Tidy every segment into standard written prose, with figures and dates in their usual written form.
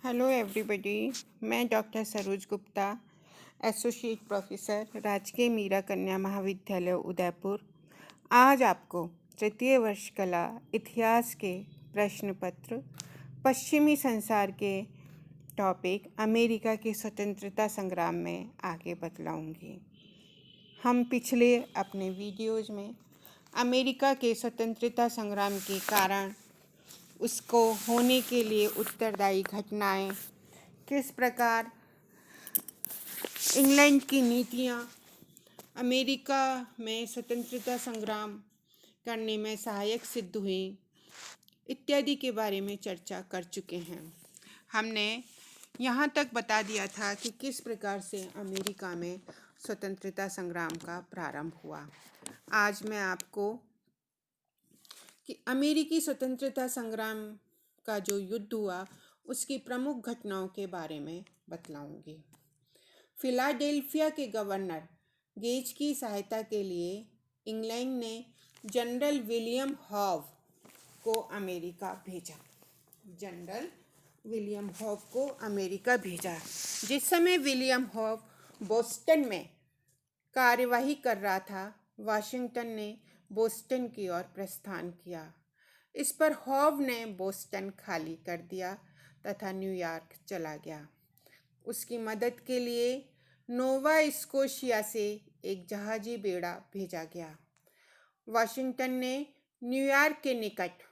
Hello everybody. मैं doctor Saroj Gupta, associate professor, राजकीय मीरा कन्या महाविद्यालय उदयपुर, आज आपको तृतीय वर्ष कला इतिहास के प्रश्न पत्र पश्चिमी संसार के टॉपिक अमेरिका के स्वतंत्रता संग्राम में आगे बतलाऊंगी। हम पिछले अपने वीडियोज़ में अमेरिका के स्वतंत्रता संग्राम के कारण, उसको होने के लिए उत्तरदायी घटनाएं, किस प्रकार इंग्लैंड की नीतियां अमेरिका में स्वतंत्रता संग्राम करने में सहायक सिद्ध हुई, इत्यादि के बारे में चर्चा कर चुके हैं। हमने यहाँ तक बता दिया था कि किस प्रकार से अमेरिका में स्वतंत्रता संग्राम का प्रारंभ हुआ। आज मैं आपको कि अमेरिकी स्वतंत्रता संग्राम का जो युद्ध हुआ उसकी प्रमुख घटनाओं के बारे में बतलाऊंगी। फिलाडेल्फिया के गवर्नर गेज की सहायता के लिए इंग्लैंड ने जनरल विलियम हॉव को अमेरिका भेजा। जनरल विलियम हॉव को अमेरिका भेजा। जिस समय विलियम हॉव बोस्टन में कार्यवाही कर रहा था, वाशिंगटन ने बोस्टन की ओर प्रस्थान किया। इस पर हॉव ने बोस्टन खाली कर दिया तथा न्यूयॉर्क चला गया। उसकी मदद के लिए नोवा स्कोशिया से एक जहाजी बेड़ा भेजा गया। वाशिंगटन ने न्यूयॉर्क के निकट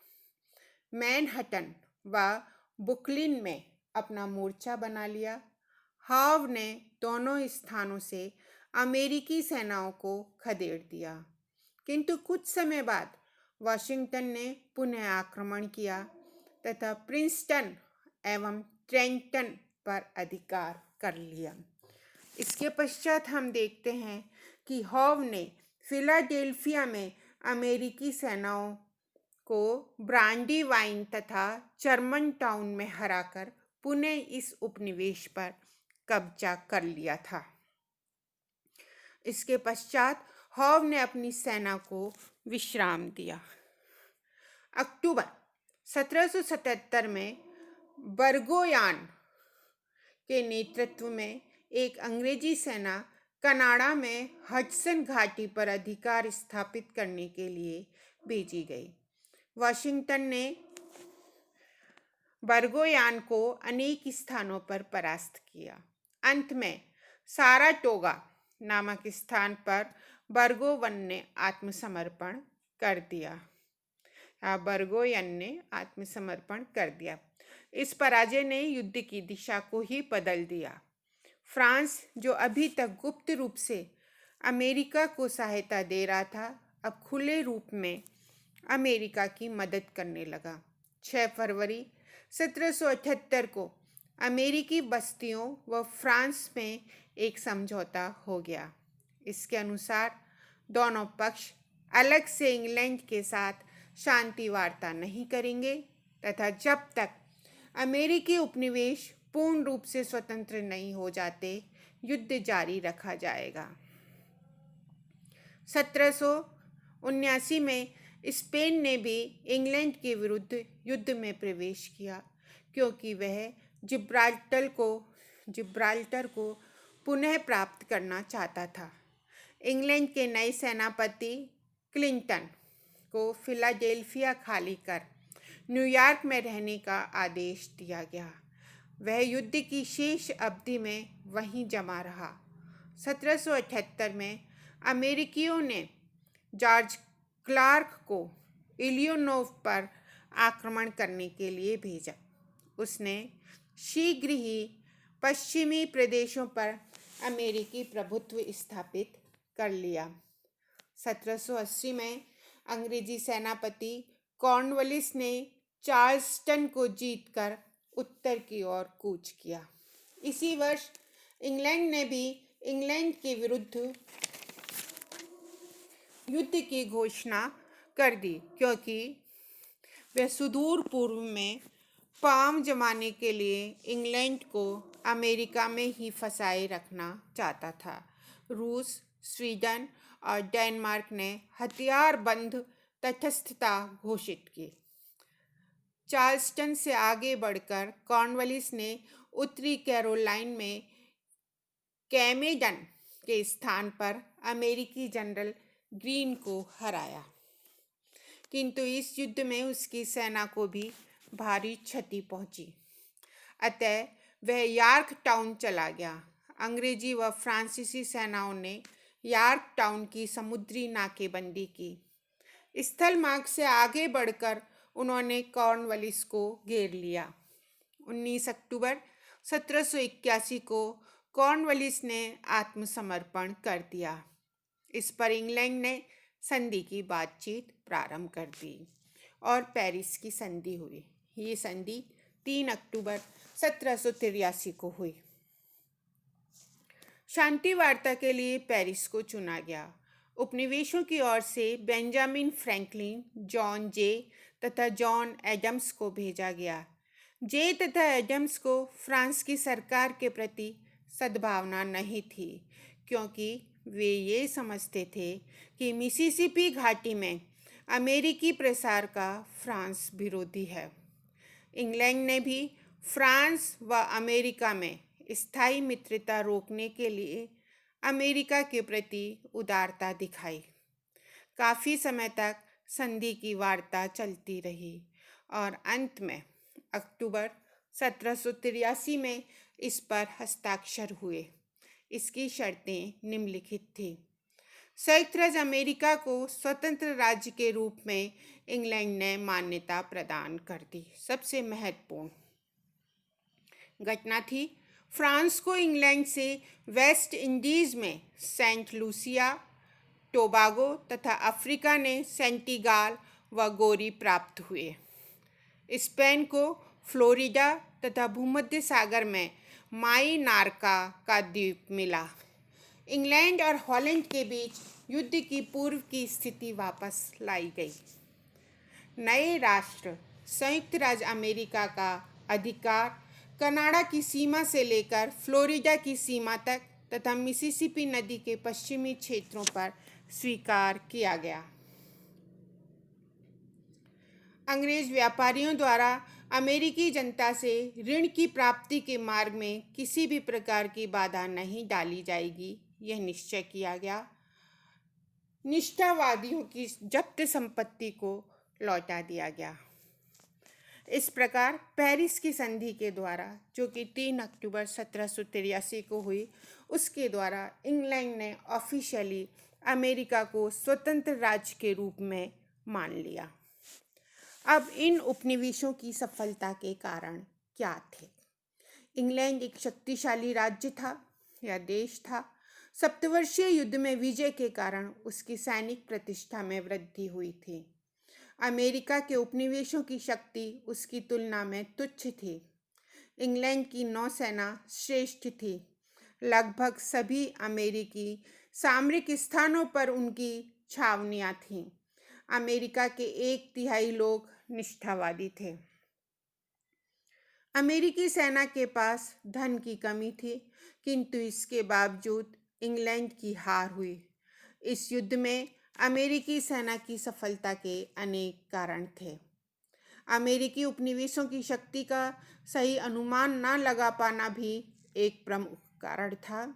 मैनहट्टन व बुकलिन में अपना मोर्चा बना लिया। हॉव ने दोनों स्थानों से अमेरिकी सेनाओं को खदेड़ दिया, किंतु कुछ समय बाद वाशिंगटन ने पुनः आक्रमण किया तथा प्रिंसटन एवं ट्रेंटन पर अधिकार कर लिया। इसके पश्चात हम देखते हैं कि हॉव ने फिलाडेल्फिया में अमेरिकी सेनाओं को ब्रांडीवाइन तथा जर्मन टाउन में हराकर पुनः इस उपनिवेश पर कब्जा कर लिया था। इसके पश्चात हॉव ने अपनी सेना को विश्राम दिया। अक्टूबर 1777 में बर्गोयान के नेतृत्व में एक अंग्रेजी सेना कनाडा में हडसन घाटी पर अधिकार स्थापित करने के लिए भेजी गई। वाशिंगटन ने बर्गोयान को अनेक स्थानों पर परास्त किया। अंत में साराटोगा नामक स्थान पर बर्गोवन ने आत्मसमर्पण कर दिया। बर्गोयन ने आत्मसमर्पण कर दिया। इस पराजय ने युद्ध की दिशा को ही बदल दिया। फ्रांस, जो अभी तक गुप्त रूप से अमेरिका को सहायता दे रहा था, अब खुले रूप में अमेरिका की मदद करने लगा। 6 फरवरी 1778 को अमेरिकी बस्तियों व फ्रांस में एक समझौता हो गया। इसके अनुसार दोनों पक्ष अलग से इंग्लैंड के साथ शांति वार्ता नहीं करेंगे तथा जब तक अमेरिकी उपनिवेश पूर्ण रूप से स्वतंत्र नहीं हो जाते, युद्ध जारी रखा जाएगा। 1779 में स्पेन ने भी इंग्लैंड के विरुद्ध युद्ध में प्रवेश किया, क्योंकि वह जिब्राल्टर को पुनः प्राप्त करना चाहता था। इंग्लैंड के नए सेनापति क्लिंटन को फिलाडेल्फिया खाली कर न्यूयॉर्क में रहने का आदेश दिया गया। वह युद्ध की शेष अवधि में वहीं जमा रहा। 1778 में अमेरिकियों ने जॉर्ज क्लार्क को इलिनोइस पर आक्रमण करने के लिए भेजा। उसने शीघ्र ही पश्चिमी प्रदेशों पर अमेरिकी प्रभुत्व स्थापित कर लिया। 1780 में अंग्रेजी सेनापति कॉर्नवालिस ने चार्ल्सटन को जीतकर उत्तर की ओर कूच किया। इसी वर्ष इंग्लैंड ने भी इंग्लैंड के विरुद्ध युद्ध की घोषणा कर दी, क्योंकि वह सुदूर पूर्व में पांव जमाने के लिए इंग्लैंड को अमेरिका में ही फंसाए रखना चाहता था। रूस, स्वीडन और डेनमार्क ने हथियारबंद तटस्थता घोषित की। चार्ल्सटन से आगे बढ़कर कॉर्नवालिस ने उत्तरी कैरोलाइन में कैमेडन के स्थान पर अमेरिकी जनरल ग्रीन को हराया, किंतु इस युद्ध में उसकी सेना को भी भारी क्षति पहुंची। अतः वह यॉर्क टाउन चला गया। अंग्रेजी व फ्रांसीसी सेनाओं ने यॉर्क टाउन की समुद्री नाकेबंदी की। स्थल मार्ग से आगे बढ़कर उन्होंने कॉर्नवालिस को घेर लिया। 19 अक्टूबर 1781 को कॉर्नवालिस ने आत्मसमर्पण कर दिया। इस पर इंग्लैंड ने संधि की बातचीत प्रारंभ कर दी और पेरिस की संधि हुई। ये संधि 3 अक्टूबर 1783 को हुई। शांति वार्ता के लिए पेरिस को चुना गया। उपनिवेशों की ओर से बेंजामिन फ्रैंकलिन, जॉन जे तथा जॉन एडम्स को भेजा गया। जे तथा एडम्स को फ्रांस की सरकार के प्रति सद्भावना नहीं थी, क्योंकि वे ये समझते थे कि मिसिसिपी घाटी में अमेरिकी प्रसार का फ्रांस विरोधी है। इंग्लैंड ने भी फ्रांस व अमेरिका में स्थायी मित्रता रोकने के लिए अमेरिका के प्रति उदारता दिखाई। काफ़ी समय तक संधि की वार्ता चलती रही और अंत में अक्टूबर 1783 में इस पर हस्ताक्षर हुए। इसकी शर्तें निम्नलिखित थी। संयुक्त राज्य अमेरिका को स्वतंत्र राज्य के रूप में इंग्लैंड ने मान्यता प्रदान कर दी। सबसे महत्वपूर्ण घटना थी फ्रांस को इंग्लैंड से वेस्ट इंडीज़ में सेंट लूसिया, टोबागो तथा अफ्रीका ने सेंटिगाल व गोरी प्राप्त हुए। स्पेन को फ्लोरिडा तथा भूमध्य सागर में माइनार्का का द्वीप मिला। इंग्लैंड और हॉलैंड के बीच युद्ध की पूर्व की स्थिति वापस लाई गई। नए राष्ट्र संयुक्त राज्य अमेरिका का अधिकार कनाडा की सीमा से लेकर फ्लोरिडा की सीमा तक तथा मिसिसिपी नदी के पश्चिमी क्षेत्रों पर स्वीकार किया गया। अंग्रेज व्यापारियों द्वारा अमेरिकी जनता से ऋण की प्राप्ति के मार्ग में किसी भी प्रकार की बाधा नहीं डाली जाएगी, यह निश्चय किया गया। निष्ठावादियों की जब्त संपत्ति को लौटा दिया गया। इस प्रकार पेरिस की संधि के द्वारा, जो कि 3 अक्टूबर 1783 को हुई, उसके द्वारा इंग्लैंड ने ऑफिशियली अमेरिका को स्वतंत्र राज्य के रूप में मान लिया। अब इन उपनिवेशों की सफलता के कारण क्या थे? इंग्लैंड एक शक्तिशाली राज्य था या देश था। सप्तवर्षीय युद्ध में विजय के कारण उसकी सैनिक प्रतिष्ठा में वृद्धि हुई थी। अमेरिका के उपनिवेशों की शक्ति उसकी तुलना में तुच्छ थी। इंग्लैंड की नौसेना श्रेष्ठ थी। लगभग सभी अमेरिकी सामरिक स्थानों पर उनकी छावनियां थीं। अमेरिका के 1/3 लोग निष्ठावादी थे। अमेरिकी सेना के पास धन की कमी थी, किंतु इसके बावजूद इंग्लैंड की हार हुई। इस युद्ध में अमेरिकी सेना की सफलता के अनेक कारण थे। अमेरिकी उपनिवेशों की शक्ति का सही अनुमान न लगा पाना भी एक प्रमुख कारण था।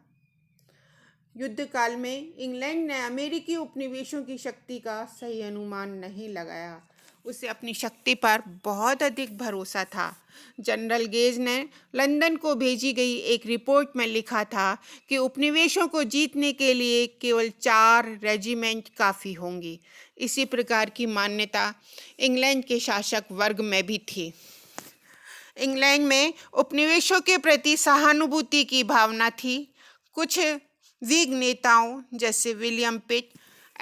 युद्ध काल में इंग्लैंड ने अमेरिकी उपनिवेशों की शक्ति का सही अनुमान नहीं लगाया। उसे अपनी शक्ति पर बहुत अधिक भरोसा था। जनरल गेज ने लंदन को भेजी गई एक रिपोर्ट में लिखा था कि उपनिवेशों को जीतने के लिए केवल 4 रेजिमेंट काफ़ी होंगी। इसी प्रकार की मान्यता इंग्लैंड के शासक वर्ग में भी थी। इंग्लैंड में उपनिवेशों के प्रति सहानुभूति की भावना थी। कुछ व्हिग नेताओं जैसे William Pitt,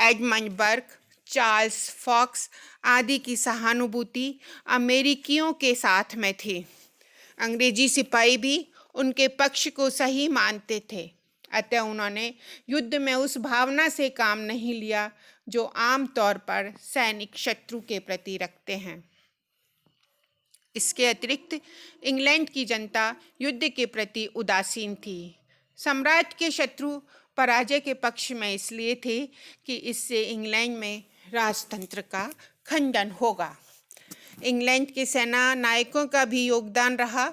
Edmund Burke, Charles Fox आदि की सहानुभूति अमेरिकियों के साथ में थी। अंग्रेजी सिपाही भी उनके पक्ष को सही मानते थे। अतः उन्होंने युद्ध में उस भावना से काम नहीं लिया जो आमतौर पर सैनिक शत्रु के प्रति रखते हैं। इसके अतिरिक्त इंग्लैंड की जनता युद्ध के प्रति उदासीन थी। सम्राट के शत्रु पराजय के पक्ष में इसलिए थे कि इससे इंग्लैंड में राजतंत्र का खंडन होगा। इंग्लैंड के सेना नायकों का भी योगदान रहा।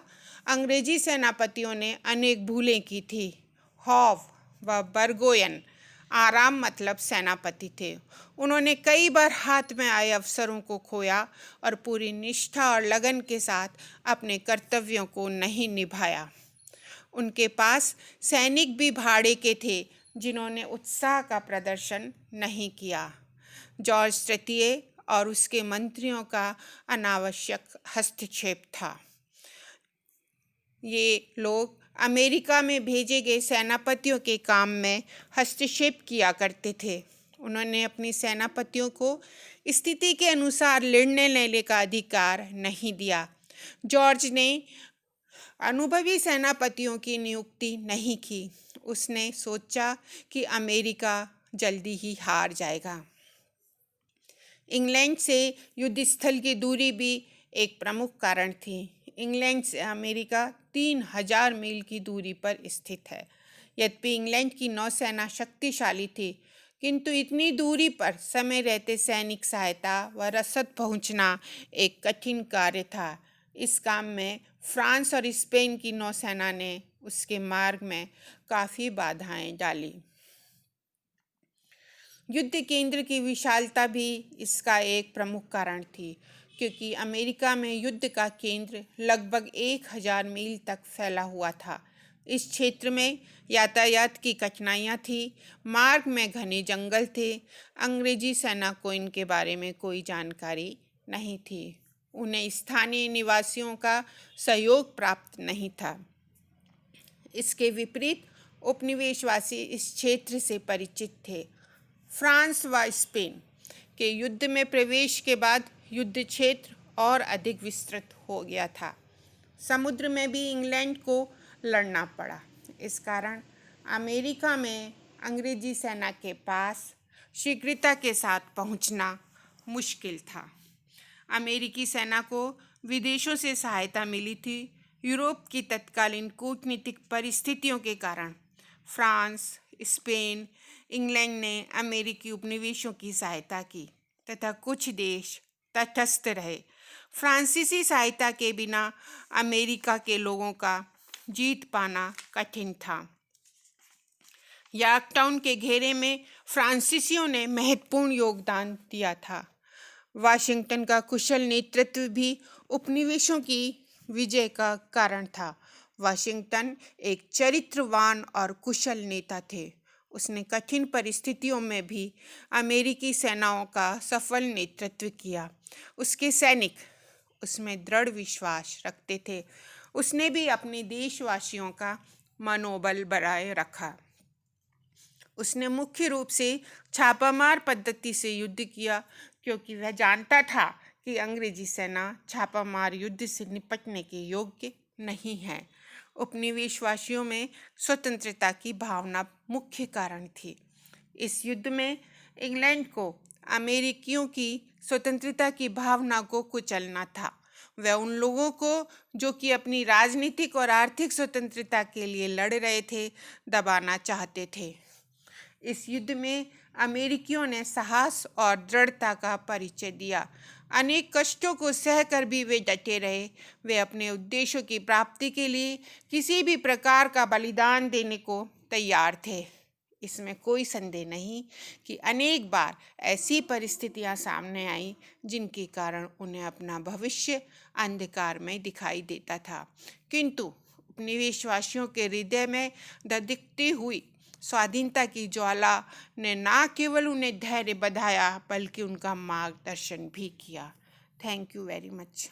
अंग्रेजी सेनापतियों ने अनेक भूलें की थी। हॉव व बर्गोयन आराम मतलब सेनापति थे। उन्होंने कई बार हाथ में आए अवसरों को खोया और पूरी निष्ठा और लगन के साथ अपने कर्तव्यों को नहीं निभाया। उनके पास सैनिक भी भाड़े के थे जिन्होंने उत्साह का प्रदर्शन नहीं किया। जॉर्ज तृतीय और उसके मंत्रियों का अनावश्यक हस्तक्षेप था। ये लोग अमेरिका में भेजे गए सेनापतियों के काम में हस्तक्षेप किया करते थे। उन्होंने अपनी सेनापतियों को स्थिति के अनुसार निर्णय लेने का अधिकार नहीं दिया। जॉर्ज ने अनुभवी सेनापतियों की नियुक्ति नहीं की। उसने सोचा कि अमेरिका जल्दी ही हार जाएगा। इंग्लैंड से युद्ध स्थल की दूरी भी एक प्रमुख कारण थी। इंग्लैंड से अमेरिका 3000 मील की दूरी पर स्थित है। यद्यपि इंग्लैंड की नौसेना शक्तिशाली थी, किंतु इतनी दूरी पर समय रहते सैनिक सहायता व रसद पहुंचना एक कठिन कार्य था। इस काम में फ्रांस और स्पेन की नौसेना ने उसके मार्ग में काफ़ी बाधाएं डाली। युद्ध केंद्र की विशालता भी इसका एक प्रमुख कारण थी, क्योंकि अमेरिका में युद्ध का केंद्र लगभग 1000 मील तक फैला हुआ था। इस क्षेत्र में यातायात की कठिनाइयाँ थी। मार्ग में घने जंगल थे। अंग्रेजी सेना को इनके बारे में कोई जानकारी नहीं थी। उन्हें स्थानीय निवासियों का सहयोग प्राप्त नहीं था। इसके विपरीत उपनिवेशवासी इस क्षेत्र से परिचित थे। फ्रांस व स्पेन के युद्ध में प्रवेश के बाद युद्ध क्षेत्र और अधिक विस्तृत हो गया था। समुद्र में भी इंग्लैंड को लड़ना पड़ा। इस कारण अमेरिका में अंग्रेजी सेना के पास शीघ्रता के साथ पहुंचना मुश्किल था। अमेरिकी सेना को विदेशों से सहायता मिली थी। यूरोप की तत्कालीन कूटनीतिक परिस्थितियों के कारण फ्रांस, स्पेन, इंग्लैंड ने अमेरिकी उपनिवेशों की सहायता की तथा कुछ देश तटस्थ रहे। फ्रांसीसी सहायता के बिना अमेरिका के लोगों का जीत पाना कठिन था। यॉर्कटाउन के घेरे में फ्रांसीसियों ने महत्वपूर्ण योगदान दिया था। वाशिंगटन का कुशल नेतृत्व भी उपनिवेशों की विजय का कारण था। वाशिंगटन एक चरित्रवान और कुशल नेता थे। उसने कठिन परिस्थितियों में भी अमेरिकी सेनाओं का सफल नेतृत्व किया। उसके सैनिक उसमें दृढ़ विश्वास रखते थे। उसने भी अपने देशवासियों का मनोबल बनाए रखा। उसने मुख्य रूप से छापामार पद्धति से युद्ध किया, क्योंकि वह जानता था कि अंग्रेजी सेना छापामार युद्ध से निपटने के योग्य नहीं है। उपनिवेशवासियों में स्वतंत्रता की भावना मुख्य कारण थी। इस युद्ध में इंग्लैंड को अमेरिकियों की स्वतंत्रता की भावना को कुचलना था। वह उन लोगों को जो कि अपनी राजनीतिक और आर्थिक स्वतंत्रता के लिए लड़ रहे थे, दबाना चाहते थे। इस युद्ध में अमेरिकियों ने साहस और दृढ़ता का परिचय दिया। अनेक कष्टों को सहकर भी वे डटे रहे। वे अपने उद्देश्यों की प्राप्ति के लिए किसी भी प्रकार का बलिदान देने को तैयार थे। इसमें कोई संदेह नहीं कि अनेक बार ऐसी परिस्थितियां सामने आई जिनके कारण उन्हें अपना भविष्य अंधकार में दिखाई देता था, किंतु उपनिवेशवासियों के हृदय में धधकती हुई स्वाधीनता की ज्वाला ने न केवल उन्हें धैर्य बंधाया बल्कि उनका मार्गदर्शन भी किया। Thank you very much.